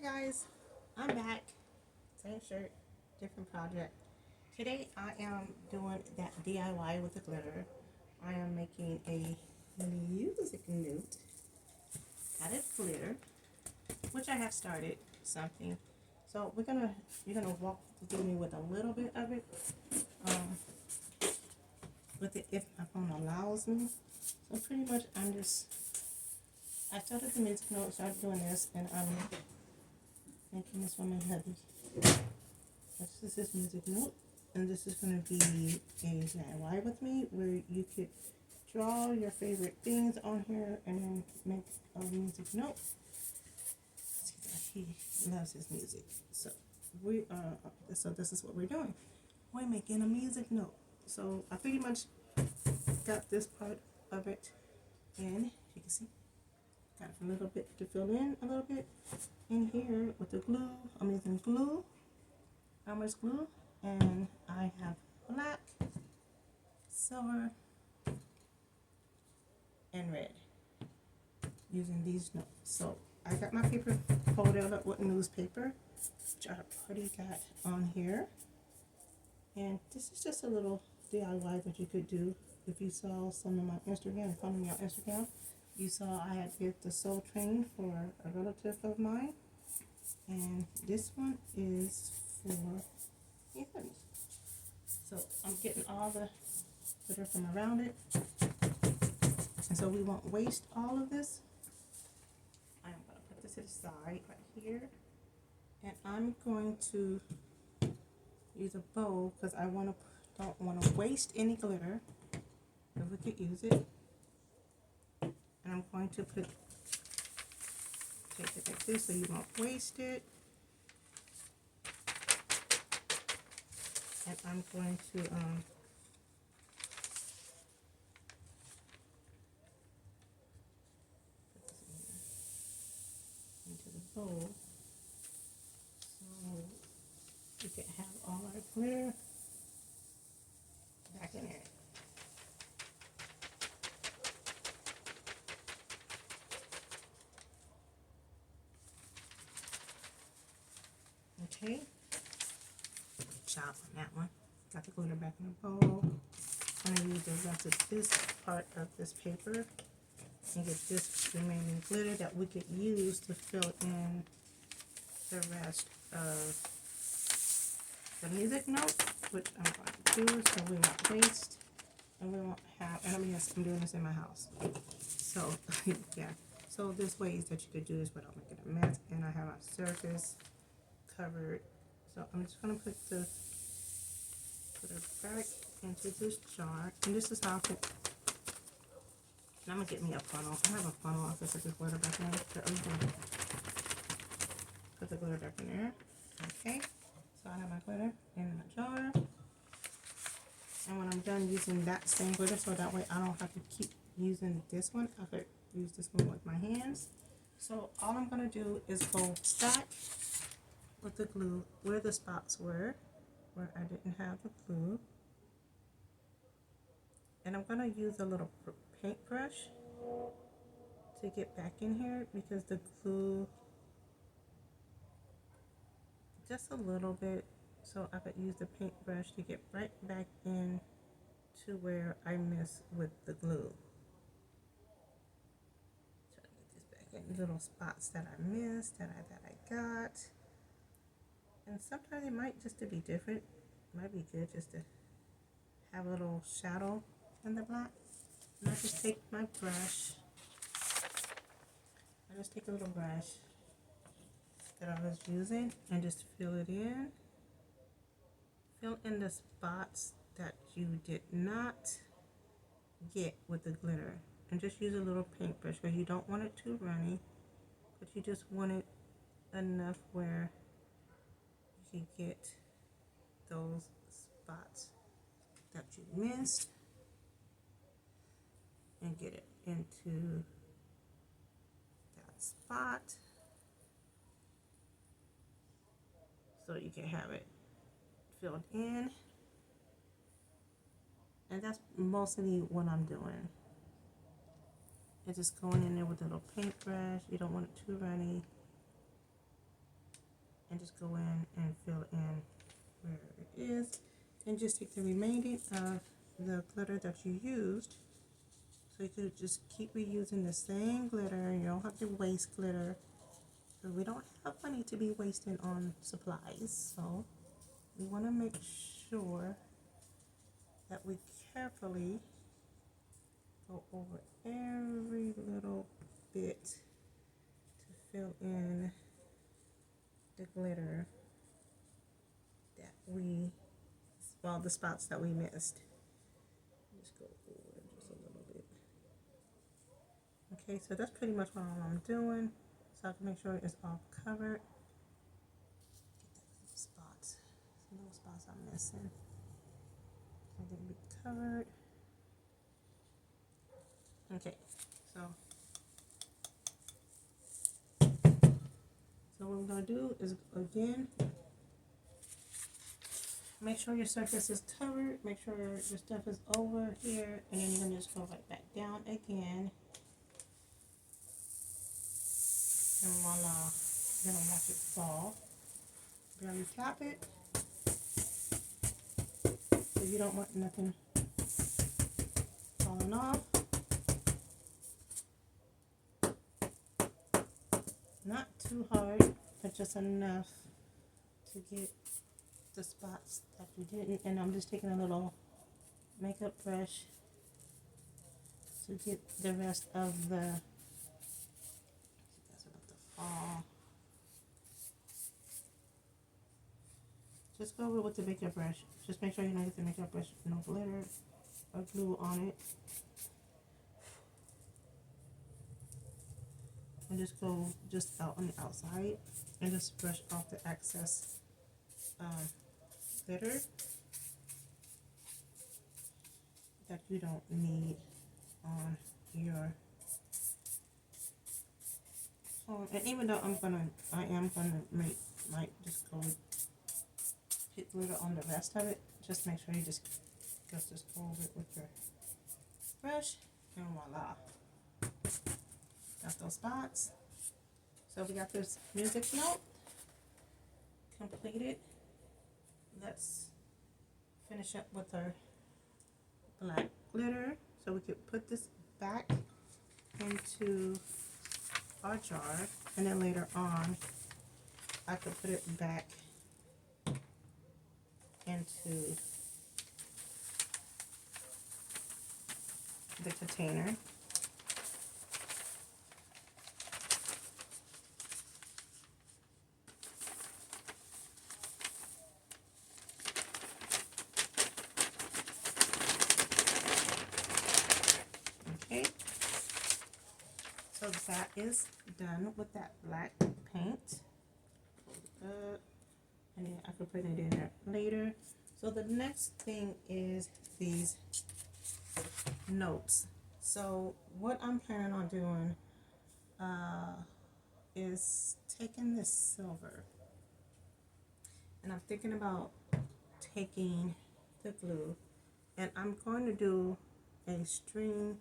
Guys, I'm back. Same shirt, different project. Today I am doing that DIY with the glitter. I am making a music note out of glitter, which I have started something. So you're gonna walk through me with a little bit of it, um, with it if my phone allows me. So pretty much I started the music note, started doing this, and I'm making this one my hubby. This is music note, and this is going to be a DIY with me where you could draw your favorite things on here and then make a music note. He loves his music, so this is what we're doing. We're making a music note. So I pretty much got this part of it in. You can see, got a little bit to fill in a little bit in here with the glue. I'm using glue, Elmer's glue, and I have black, silver, and red using these notes. So I got my paper folded up with newspaper, which I already got on here. And this is just a little DIY that you could do. If you saw some of my Instagram, follow me on Instagram, you saw I had did the soul train for a relative of mine. And this one is for him. So I'm getting all the glitter from around it. And so we won't waste all of this. I'm going to put this to the side right here. And I'm going to use a bowl because don't want to waste any glitter. If we could use it. And I'm going to take it like this so you won't waste it. And I'm going to put this into the bowl so we can have all our glitter back in there. Okay. Good job on that one. Got the glitter back in the bowl. I'm going to use the rest of this part of this paper and get this remaining glitter that we could use to fill in the rest of the music note, which I'm going to do so we won't waste and we won't have, and I'm doing this in my house. So, yeah. So there's ways that you could do this without making a mess, and I have my surface covered. So I'm just going to put it back into this jar, and this is how I put. And I'm gonna get me a funnel. I have a funnel. I'll put the glitter back in. I'm gonna put the glitter back in there. Okay. So I have my glitter in my jar, and when I'm done using that same glitter, so that way I don't have to keep using this one. I could use this one with my hands. So all I'm gonna do is go stack with the glue where the spots were, where I didn't have the glue. And I'm going to use a little paintbrush to get back in here because the glue, just a little bit, so I could use the paintbrush to get right back in to where I missed with the glue. Try to get this back in little spots that I missed, that I got. And sometimes it might just to be different. It might be good just to have a little shadow in the black. And I just take my brush. I just take a little brush that I was using and just fill it in. Fill in the spots that you did not get with the glitter. And just use a little paintbrush because you don't want it too runny, but you just want it enough where you can get those spots that you missed and get it into that spot so you can have it filled in. And that's mostly what I'm doing. It's just going in there with a little paintbrush. You don't want it too runny. and just go in and fill in where it is, and just take the remaining of the glitter that you used. So you could just keep reusing the same glitter. You don't have to waste glitter, because we don't have money to be wasting on supplies. So we want to make sure that we carefully go over every little bit to fill in the glitter that we, well, the spots that we missed. Just go over just a little bit. Okay, so that's pretty much what I'm doing. So I can make sure it's all covered. Get that little spots. Some little spots I'm missing. So they'll be covered. Okay, so what we're going to do is, again, make sure your surface is covered, make sure your stuff is over here, and then you're going to just go right back down again. And voila, you're going to watch it fall. Barely tap it, so you don't want nothing falling off. Not too hard, but just enough to get the spots that you didn't. And I'm just taking a little makeup brush to get the rest of the, that's about to fall. Just go over with the makeup brush. Just make sure you don't get the makeup brush, no glitter or glue on it. And just go just out on the outside and just brush off the excess glitter that you don't need on your phone. And even though I am gonna might just go hit glitter on the rest of it, just make sure you just go over it with your brush, and voila, got those spots. So we got this music note completed. Let's finish up with our black glitter, so we could put this back into our jar, and then later on I could put it back into the container. Okay, so that is done with that black paint. And then I could put it in there later. So the next thing is these notes. So what I'm planning on doing is taking this silver, and I'm thinking about taking the glue, and I'm going to do a string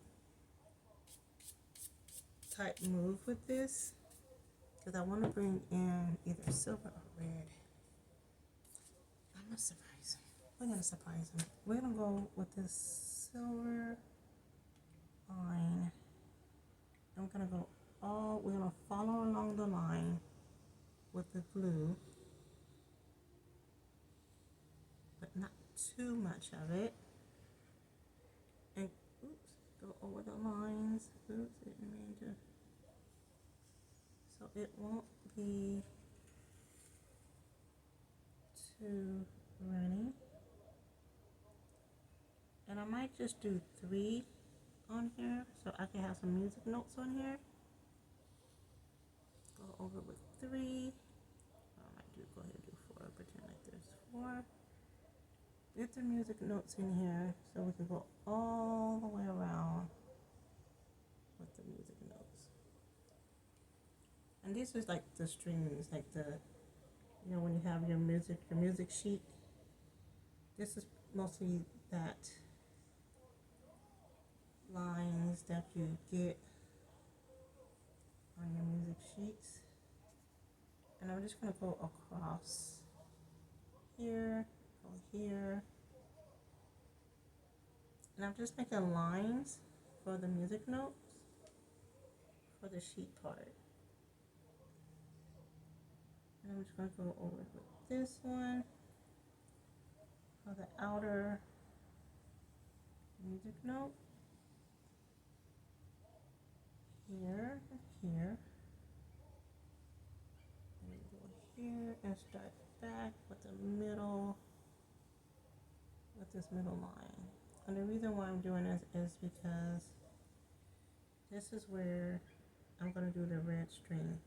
type move with this, because I want to bring in either silver or red. I'm gonna surprise him. We're gonna surprise him. We're gonna go with this silver line. I'm gonna go we're gonna follow along the line with the glue, but not too much of it. And oops, go over the lines. Oops, it made to, so it won't be too runny. And I might just do 3 on here, so I can have some music notes on here. Go over with 3. I might go ahead and do 4. Pretend like there's 4. Get the music notes in here, so we can go all the way around with the music notes. And these is like the strings, like the, you know, when you have your music sheet. This is mostly that lines that you get on your music sheets. And I'm I'm just going to go across here, go here, and I'm just making lines for the music notes for the sheet part. And I'm just going to go over with this one for the outer music note. Here and here. And go here and start back with the middle, with this middle line. And the reason why I'm doing this is because this is where I'm going to do the red string.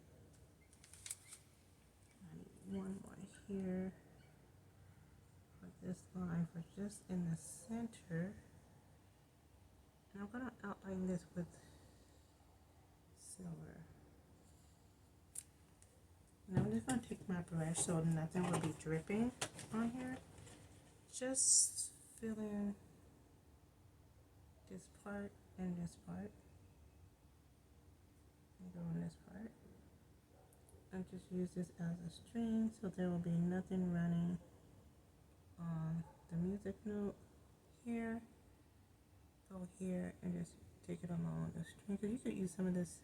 I need one more here for this line, for just in the center. And I'm going to outline this with silver. And I'm just going to take my brush so nothing will be dripping on here. Just fill in this part and this part. And go in this part. And just use this as a string so there will be nothing running on the music note here. Go here and just take it along the string, because you could use some of this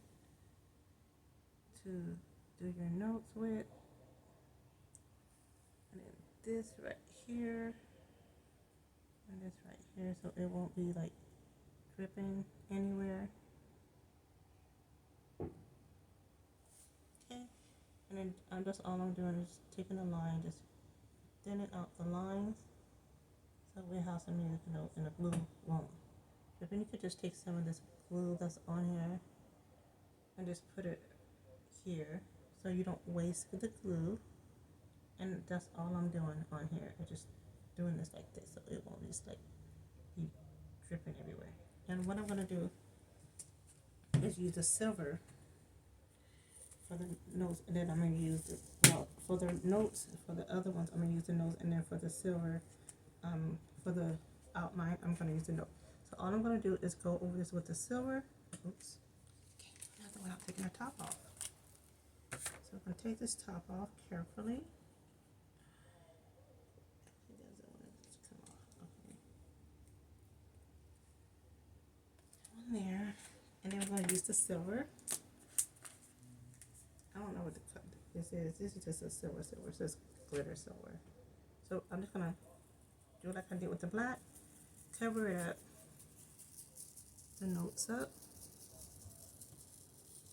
to do your notes with. And then this right here and this right here, so it won't be like dripping anywhere. Okay, and then I'm just, all I'm doing is taking a line, just thinning out the lines so we have some music notes and the glue won't. But then you could just take some of this glue that's on here and just put it here so you don't waste the glue. And that's all I'm doing on here. I'm just doing this like this so it won't just like be dripping everywhere. And what I'm going to do is use the silver for the notes, and then I'm going to use the, well, for the notes, for the other ones I'm going to use the notes, and then for the silver, for the outline I'm going to use the note. So all I'm going to do is go over this with the silver. Oops. Okay, now without taking the top off. So I'm going to take this top off carefully. It doesn't want to come off. Okay. On there. And then we're going to use the silver. I don't know what the cut this is. This is just a silver. It says glitter silver. So I'm just going to do like I did with the black. Cover it up. The notes up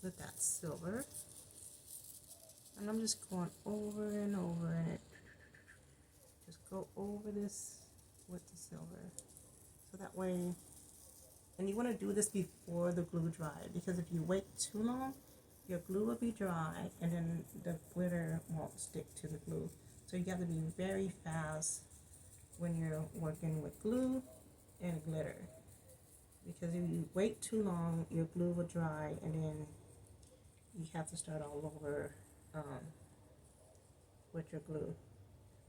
with that silver, and I'm just going over and over it. Just go over this with the silver, so that way. And you want to do this before the glue dries, because if you wait too long, your glue will be dry, and then the glitter won't stick to the glue. So you have to be very fast when you're working with glue and glitter. Because if you wait too long, your glue will dry, and then you have to start all over with your glue.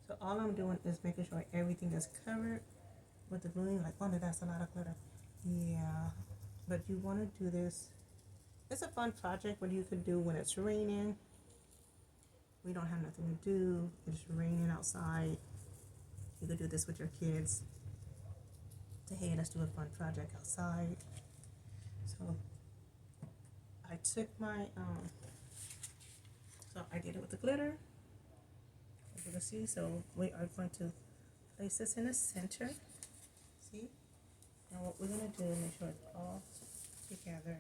So all I'm doing is making sure everything is covered with the glue. Like, oh, that's a lot of glitter. Yeah, but you want to do this. It's a fun project what you could do when it's raining. We don't have nothing to do. It's raining outside. You could do this with your kids. Hey, let's do a fun project outside. So I took my so I did it with the glitter, as you can see. So we are going to place this in the center. See? And what we're going to do is make sure it's all together,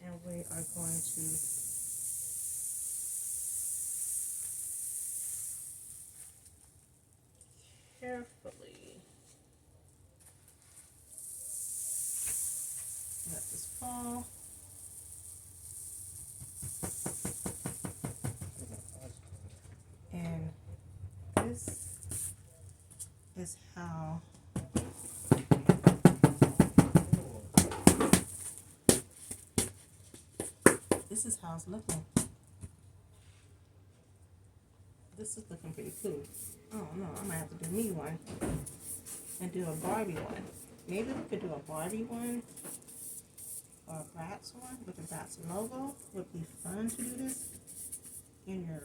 and we are going to carefully let this fall. And this is how it's looking. This is looking pretty cool. Oh no, I might have to do me one and do a Barbie one. Maybe we could do a Barbie one or a Bratz one with the Bratz logo. Would be fun to do this in your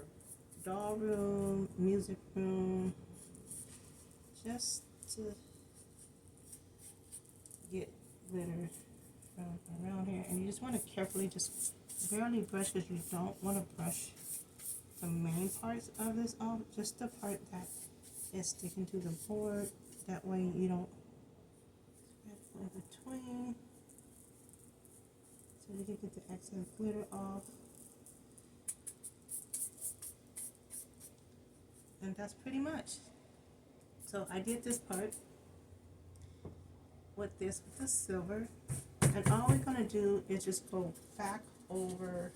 doll room, music room, just to get glitter from around here. And you just want to carefully just barely brush, because you don't want to brush the main parts of this off, just the part that is sticking to the board. That way you don't spread in between, so you can get the excess glitter off. And that's pretty much. So I did this part with the silver, and all we're gonna do is just go back over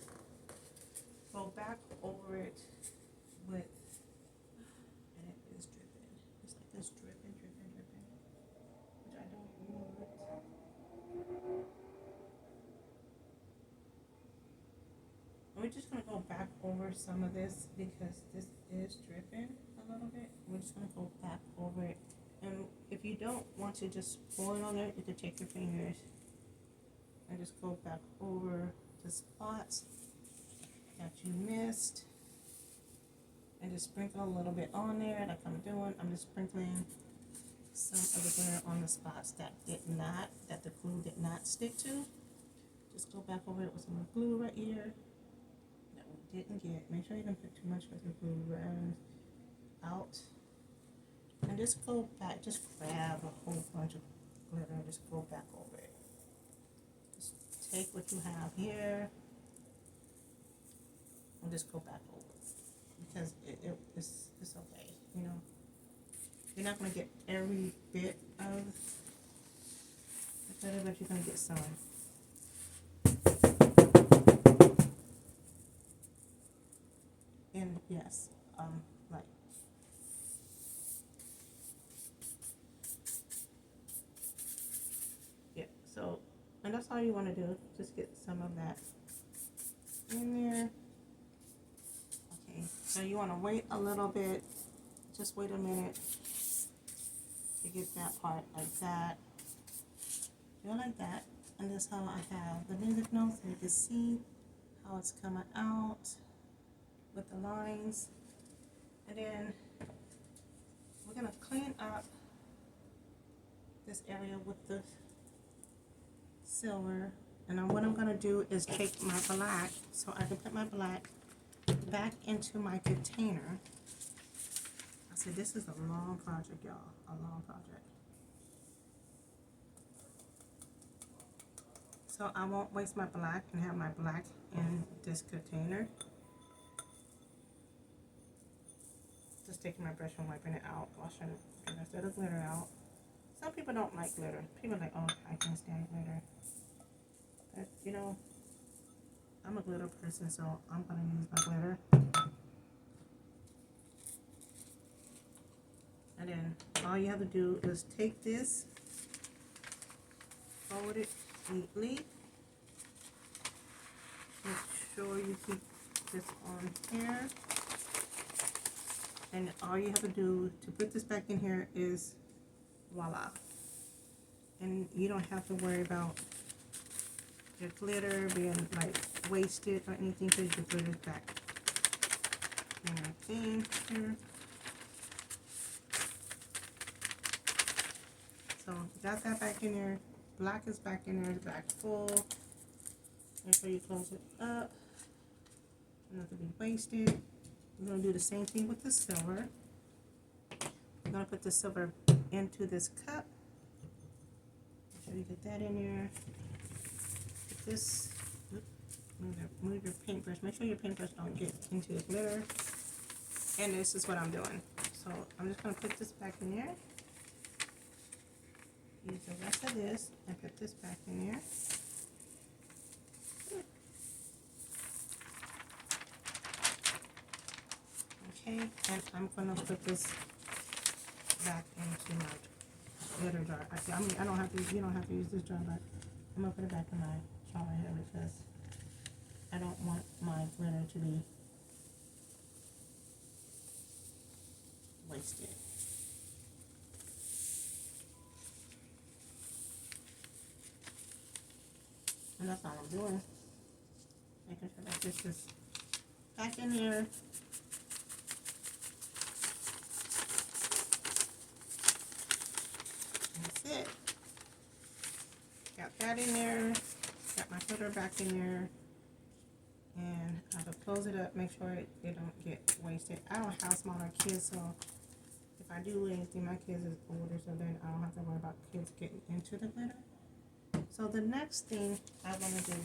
it with, and it is dripping. It's like this dripping, which I don't want. We're just gonna go back over some of this because this is dripping a little bit. We're just gonna go back over it. And if you don't want to just pour it on there, you can take your fingers and just go back over the spots that you missed. And just sprinkle a little bit on there like I'm doing. I'm just sprinkling some of the glitter on the spots that the glue did not stick to. Just go back over it with some glue right here that we didn't get. Make sure you don't put too much because the glue runs out. And just go back, just grab a whole bunch of glitter and just go back over it. Just take what you have here and just go back over it. Because it's okay, you know. You're not going to get every bit of the glitter, but you're going to get some. And yes, like, yeah, so, and that's all you want to do, just get some of that in there. Okay, so you want to wait a little bit, just wait a minute to get that part like that. Do it like that, and that's how I have the music notes, so you can see how it's coming out with the lines. And then we're gonna clean up this area with the silver. And then what I'm gonna do is take my black, so I can put my black back into my container. I said this is a long project, y'all, a long project. So I won't waste my black and have my black in this container. Just taking my brush and wiping it out, washing the rest of the glitter out. Some people don't like glitter. People are like, oh, I can't stand glitter. But, you know, I'm a glitter person, so I'm going to use my glitter. And then all you have to do is take this, fold it neatly. Make sure you keep this on here. And all you have to do to put this back in here is voila. And you don't have to worry about your glitter being like wasted or anything, because your glitter is back in your thing here. So got that back in there. Black is back in there, it's back full. Make sure you close it up. Not to be wasted. We're going to do the same thing with the silver. I'm going to put the silver into this cup. Make sure you get that in there. Put this, move your paintbrush. Make sure your paintbrush don't get into the glitter. And this is what I'm doing. So I'm just going to put this back in there. Use the rest of this and put this back in there. Okay, and I'm gonna put this back into my glitter jar. I mean, I don't have to. You don't have to use this jar, but I'm gonna put it back in my jar right here because I don't want my glitter to be wasted. And that's all I'm doing. Making sure that this is back in here. that in there. Got my footer back in there. And I have to close it up, make sure it don't get wasted. I don't have smaller kids, so if I do anything, my kids is older, so then I don't have to worry about kids getting into the glitter. So the next thing I want to do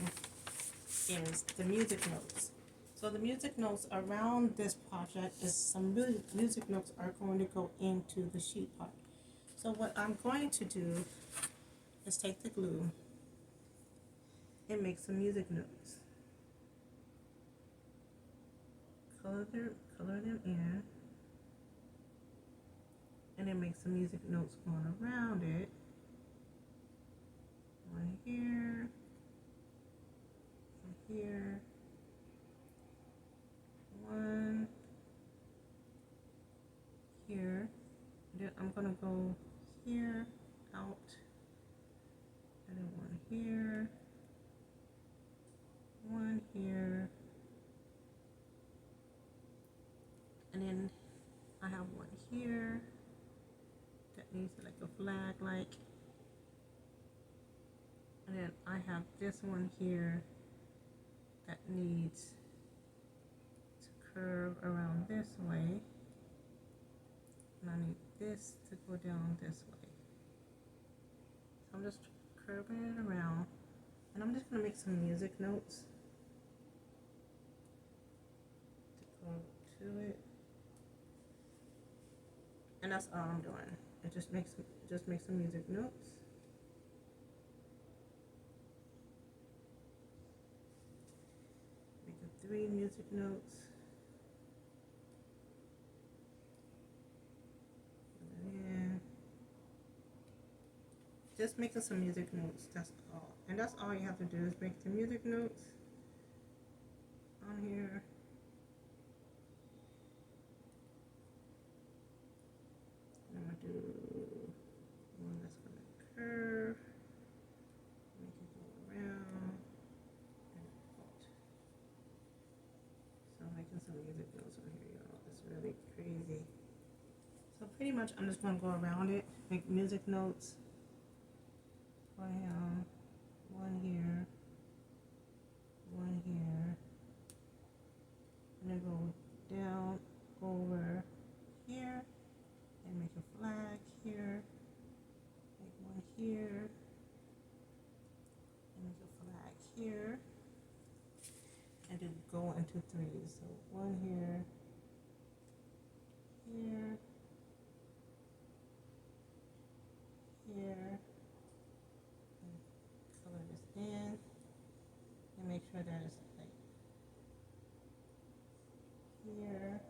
is the music notes. So the music notes around this project is some music notes are going to go into the sheet part. So what I'm going to do is take the glue and make some music notes. Color them in, and then make some music notes going around it. One here, here, one here. Then I'm gonna go here, out, and then one here, one here, and then I have one here that needs like a flag like, and then I have this one here that needs to curve around this way, and I need this to go down this way. So I'm just curving it around, and I'm just gonna make some music notes to go to it. And that's all I'm doing. It just makes some music notes. Make 3 music notes. And just making some music notes. That's all. And that's all you have to do is make the music notes on here. I'm gonna do one that's gonna curve, make it go around, and out. So I'm making some music notes on here, y'all. It's really crazy. So pretty much I'm just gonna go around it, make music notes. One here, one here, one here, and then go down over here. And make a flag here, make one here, and make a flag here, and then go into 3s. So one here, here, here, and color this in, and make sure that it's like here.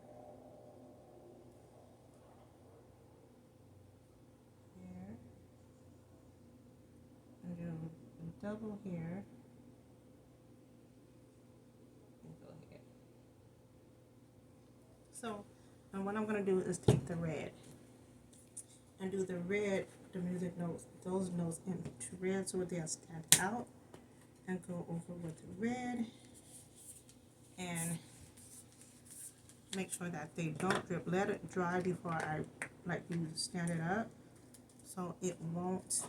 Double here and go here. So, and what I'm going to do is take the red and do the music notes, those notes into red so they'll stand out, and go over with the red and make sure that they don't drip. Let it dry before I stand it up so it won't.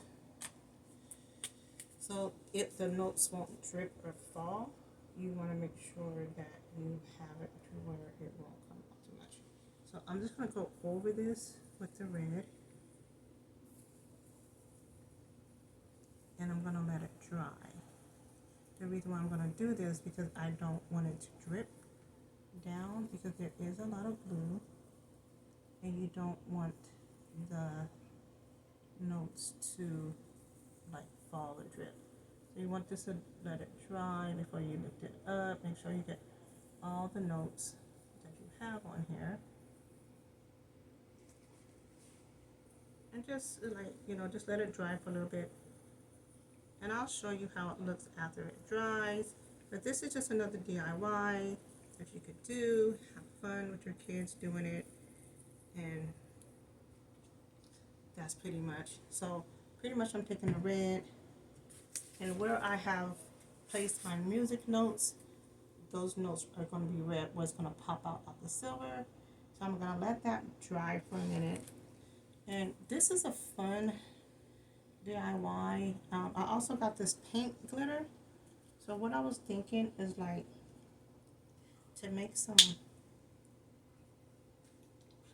So if the notes won't drip or fall, you want to make sure that you have it to where it won't come out too much. So I'm just going to go over this with the red, and I'm going to let it dry. The reason why I'm going to do this is because I don't want it to drip down, because there is a lot of glue and you don't want the notes to fall or drip. So you want this to let it dry before you lift it up. Make sure you get all the notes that you have on here, and just just let it dry for a little bit, and I'll show you how it looks after it dries. But this is just another DIY that you could do, have fun with your kids doing it, and that's pretty much. So pretty much I'm taking the red, and where I have placed my music notes, those notes are going to be red, what's going to pop out of the silver. So I'm going to let that dry for a minute. And this is a fun DIY. I also got this paint glitter. So what I was thinking is like to make some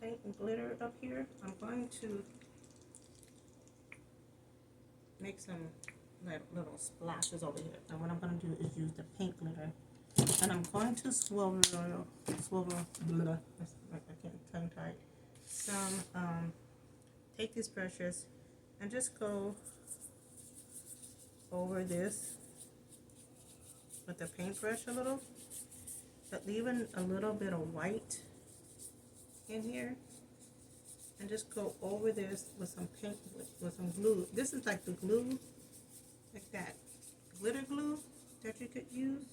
paint and glitter up here. I'm going to make some like little splashes over here. And what I'm going to do is use the paint glitter. And I'm going to blah, I can't tongue tie. Take these brushes and just go over this with the paintbrush a little, but leaving a little bit of white in here, and just go over this with some paint, with some glue. This is like the glue, like that glitter glue that you could use.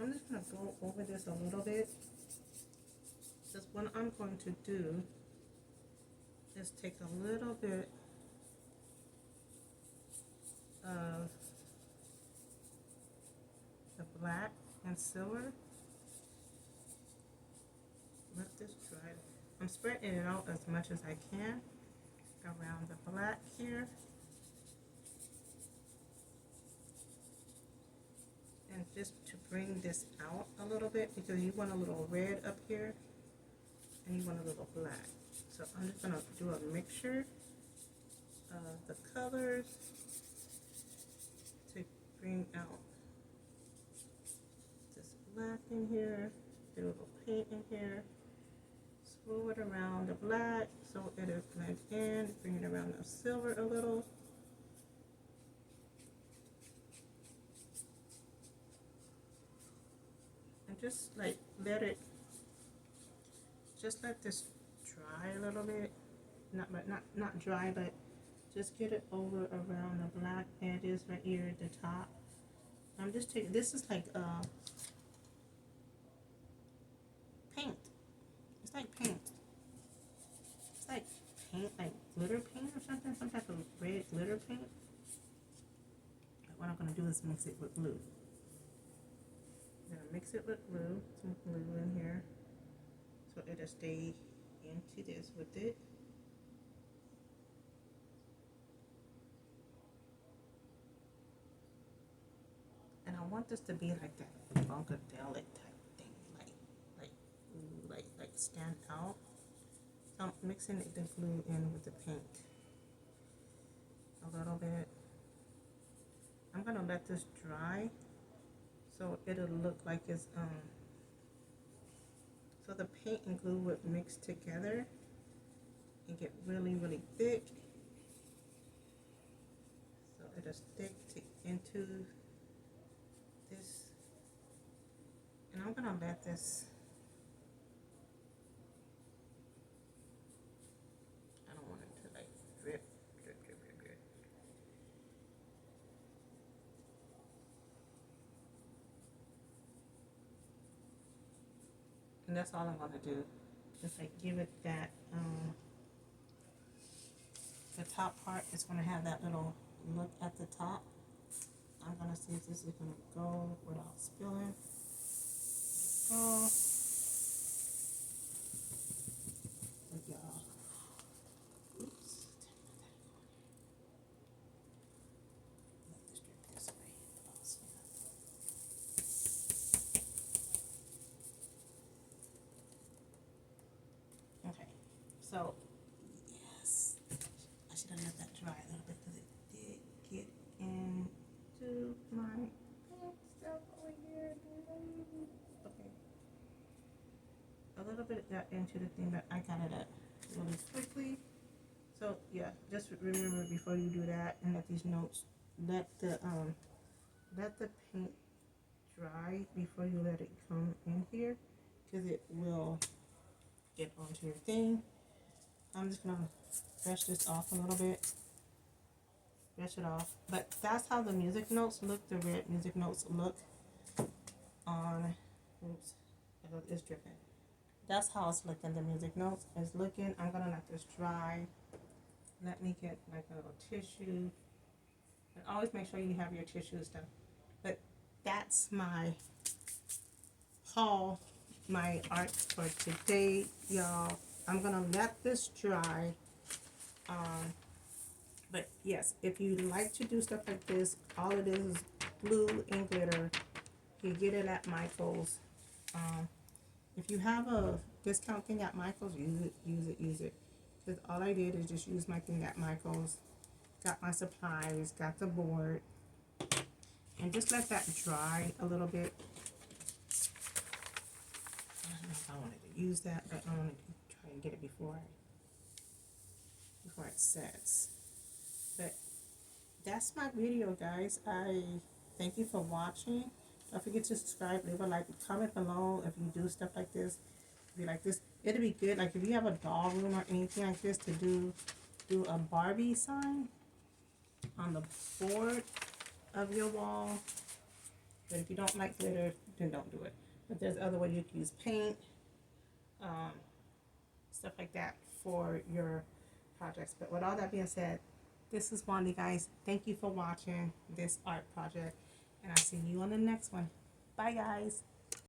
I'm just gonna go over this a little bit. Because what I'm going to do is take a little bit of the black and silver. Let this dry. I'm spreading it out as much as I can around the black here. And just to bring this out a little bit, because you want a little red up here and you want a little black. So I'm just going to do a mixture of the colors to bring out this black in here, do a little paint in here, swirl it around the black so it'll blend in, bring it around the silver a little. And just like let this dry a little bit. Not dry, but just get it over around the black edges right here at the top. I'm just taking, this is like paint. It's like paint. It's like paint, like glitter paint or something, some type of red glitter paint. But what I'm gonna do is mix it with glue. I'm gonna mix it with glue, some glue in here, so it'll stay into this with it. And I want this to be like that funkadelic type thing, like stand out. So I'm mixing the glue in with the paint a little bit. I'm gonna let this dry so it'll look like it's so the paint and glue would mix together and get really, really thick. So it'll stick into this. And I'm gonna let this, I don't want it to like drip. And that's all I'm gonna do. Just like give it that, the top part is gonna have that little look at the top. I'm gonna see if this is gonna go without spilling. Go. Look, y'all. Oops. Let this drip this way. Okay. So, yes. I should have let that dry a little bit because it did get into my pink stuff over here. Okay. A little bit got into the thing, but I got it up really quickly. So yeah, just remember before you do that and let these notes, let the paint dry before you let it come in here, because it will get onto your thing. I'm just gonna brush this off a little bit. Brush it off. But that's how the music notes look, the red music notes look on, oops, it's dripping. That's how it's looking, the music notes is looking. I'm gonna let this dry. Let me get like a little tissue. And always make sure you have your tissue and stuff. But that's my haul, my art for today, y'all. I'm gonna let this dry But yes, if you like to do stuff like this, all it is glue and glitter. You get it at Michael's. Um, if you have a discount thing at Michael's, use it, use it, use it. Because all I did is just use my thing at Michael's, got my supplies, got the board, and just let that dry a little bit. I don't know if I wanted to use that, but I want to try and get it before it sets. But that's my video, guys. I thank you for watching. Don't forget to subscribe, leave a like, comment below if you do stuff like this. If you like this, it'll be good. Like if you have a doll room or anything like this, to do a Barbie sign on the board of your wall. But if you don't like glitter, then don't do it. But there's other ways you can use paint, stuff like that for your projects. But with all that being said, this is Wanda, guys. Thank you for watching this art project, and I'll see you on the next one. Bye, guys.